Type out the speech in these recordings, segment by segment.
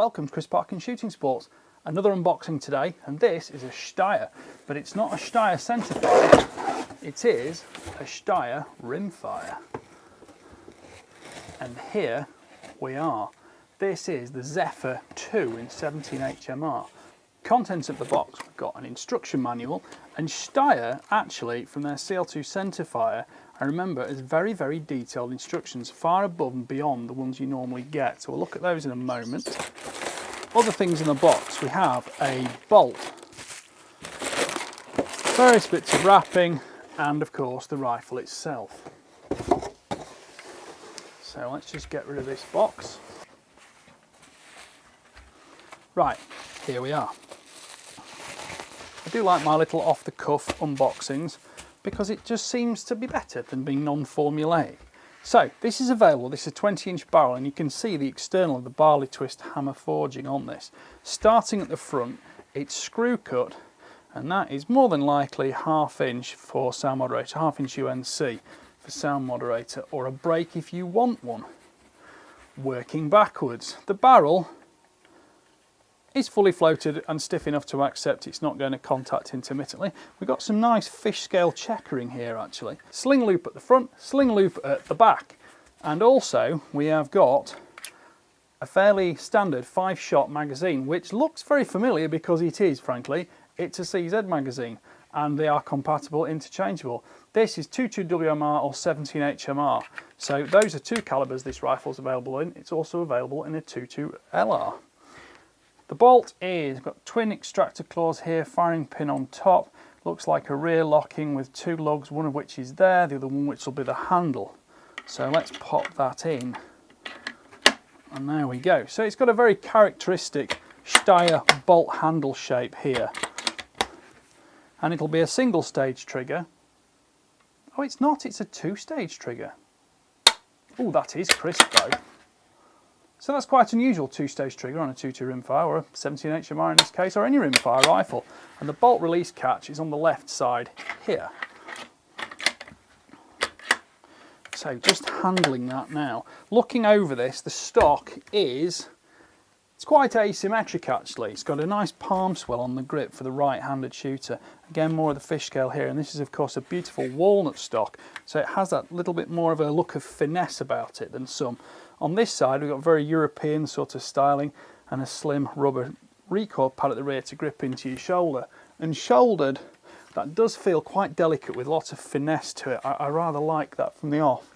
welcome to Chris Parkin Shooting Sports. Another unboxing today, and this is a Steyr, but it's not a Steyr centerfire, it is a Steyr rimfire. And here we are. This is the Zephyr 2 in 17 HMR. Contents of the box, we've got an instruction manual, and Steyr actually, from their CL2 centerfire, I remember is very, very detailed instructions, far above and beyond the ones you normally get. So we'll look at those in a moment. Other things in the box, we have a bolt, various bits of wrapping, and of course the rifle itself. So let's just get rid of this box. Right, here we are. I do like my little off-the-cuff unboxings because it just seems to be better than being non-formulaic. So this is available, this is a 20-inch barrel, and you can see the external of the barley twist hammer forging on this. Starting at the front, it's screw cut, and that is more than likely 1/2 inch for sound moderator, 1/2 inch UNC for sound moderator, or a brake if you want one. Working backwards, the barrel is fully floated and stiff enough to accept it's not going to contact intermittently. We've got some nice fish scale checkering here actually. Sling loop at the front, sling loop at the back. And also we have got a fairly standard 5-shot magazine, which looks very familiar because it is, frankly. It's a CZ magazine and they are compatible, interchangeable. This is 22 WMR or 17 HMR. So those are two calibers this rifle's available in. It's also available in a 22 LR. The bolt is got twin extractor claws here, firing pin on top. Looks like a rear locking with two lugs, one of which is there, the other one which will be the handle. So let's pop that in. And there we go. So it's got a very characteristic Steyr bolt handle shape here. And it'll be a single stage trigger. Oh, it's not, it's a 2-stage trigger. Oh, that is crisp though. So that's quite unusual, 2-stage trigger on a 2.2 rimfire, or a 17 HMR in this case, or any rimfire rifle. And the bolt release catch is on the left side here. So just handling that now. Looking over this, the stock is, it's quite asymmetric actually. It's got a nice palm swell on the grip for the right-handed shooter. Again, more of the fish scale here, and this is of course a beautiful walnut stock. So it has that little bit more of a look of finesse about it than some. On this side we've got very European sort of styling and a slim rubber recoil pad at the rear to grip into your shoulder. And shouldered, that does feel quite delicate with lots of finesse to it. I rather like that from the off.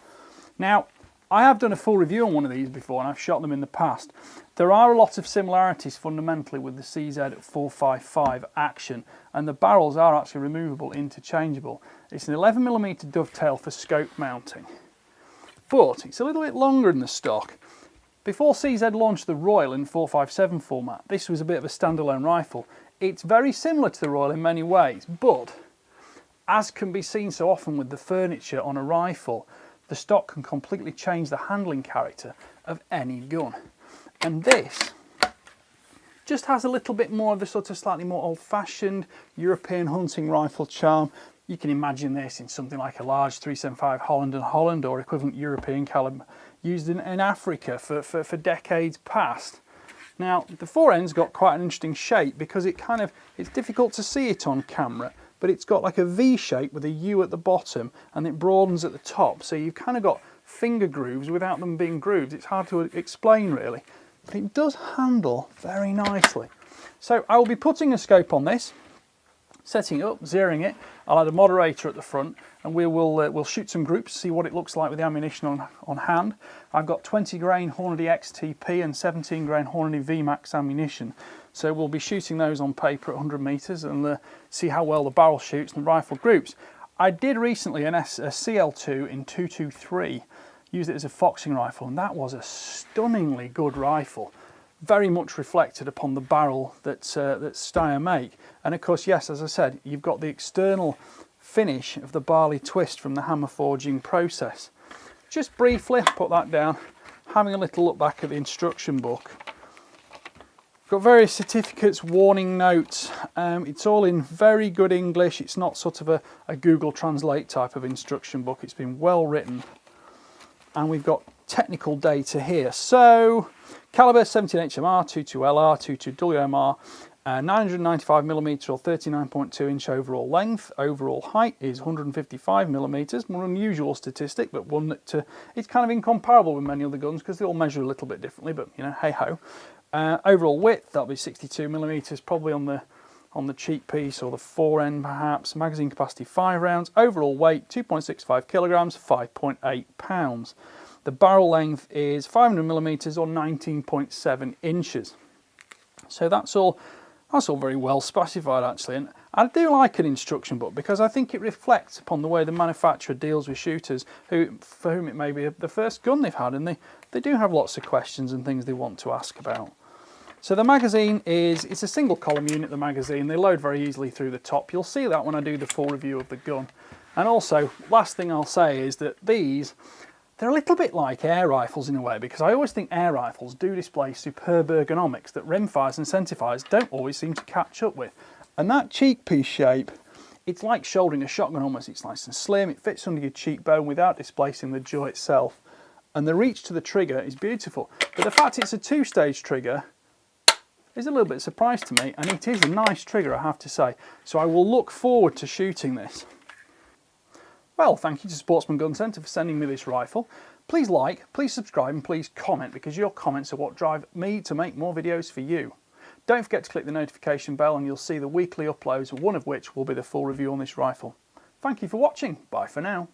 Now, I have done a full review on one of these before and I've shot them in the past. There are a lot of similarities fundamentally with the CZ455 action, and the barrels are actually removable, interchangeable. It's an 11mm dovetail for scope mounting. But it's a little bit longer in the stock. Before CZ launched the Royal in 457 format, this was a bit of a standalone rifle. It's very similar to the Royal in many ways, but as can be seen so often with the furniture on a rifle, the stock can completely change the handling character of any gun. And this just has a little bit more of the sort of slightly more old-fashioned European hunting rifle charm. You can imagine this in something like a large 375 Holland or equivalent European caliber used in Africa for decades past. Now the foreend's got quite an interesting shape because it's difficult to see it on camera, but it's got like a V shape with a U at the bottom and it broadens at the top. So you've kind of got finger grooves without them being grooves. It's hard to explain really, but it does handle very nicely. So I will be putting a scope on this, setting it up, zeroing it. I'll add a moderator at the front and we'll shoot some groups, see what it looks like with the ammunition on hand. I've got 20 grain Hornady XTP and 17 grain Hornady VMAX ammunition. So we'll be shooting those on paper at 100 metres and see how well the barrel shoots and the rifle groups. I did recently a CL2 in 223, used it as a foxing rifle, and that was a stunningly good rifle. Very much reflected upon the barrel that Steyr make. And of course, yes, as I said, you've got the external finish of the barley twist from the hammer forging process. Just briefly, put that down, having a little look back at the instruction book. Got various certificates, warning notes. It's all in very good English. It's not sort of a Google Translate type of instruction book. It's been well written. and we've got technical data here. So caliber 17 HMR, 22 LR, 22 WMR, 995mm or 39.2 inch overall length. Overall height is 155mm, more unusual statistic, but one that it's kind of incomparable with many other guns because they all measure a little bit differently, but you know, hey ho. Overall width, that'll be 62mm, probably on the cheek piece or the fore end perhaps. Magazine capacity 5 rounds. Overall weight 2.65 kilograms, 5.8 pounds. The barrel length is 500mm or 19.7 inches. So that's all very well specified actually, and I do like an instruction book because I think it reflects upon the way the manufacturer deals with shooters for whom it may be the first gun they've had, and they do have lots of questions and things they want to ask about. So the magazine it's a single column unit, the magazine. They load very easily through the top. You'll see that when I do the full review of the gun. And also, last thing I'll say is that they're a little bit like air rifles in a way, because I always think air rifles do display superb ergonomics that rimfires and centerfires don't always seem to catch up with. And that cheek piece shape, it's like shouldering a shotgun almost. It's nice and slim, it fits under your cheekbone without displacing the jaw itself. And the reach to the trigger is beautiful. But the fact it's a two-stage trigger is a little bit of a surprise to me, and it is a nice trigger, I have to say. So I will look forward to shooting this. Well, thank you to Sportsman Gun Centre for sending me this rifle. Please like, please subscribe and please comment, because your comments are what drive me to make more videos for you. Don't forget to click the notification bell and you'll see the weekly uploads, one of which will be the full review on this rifle. Thank you for watching. Bye for now.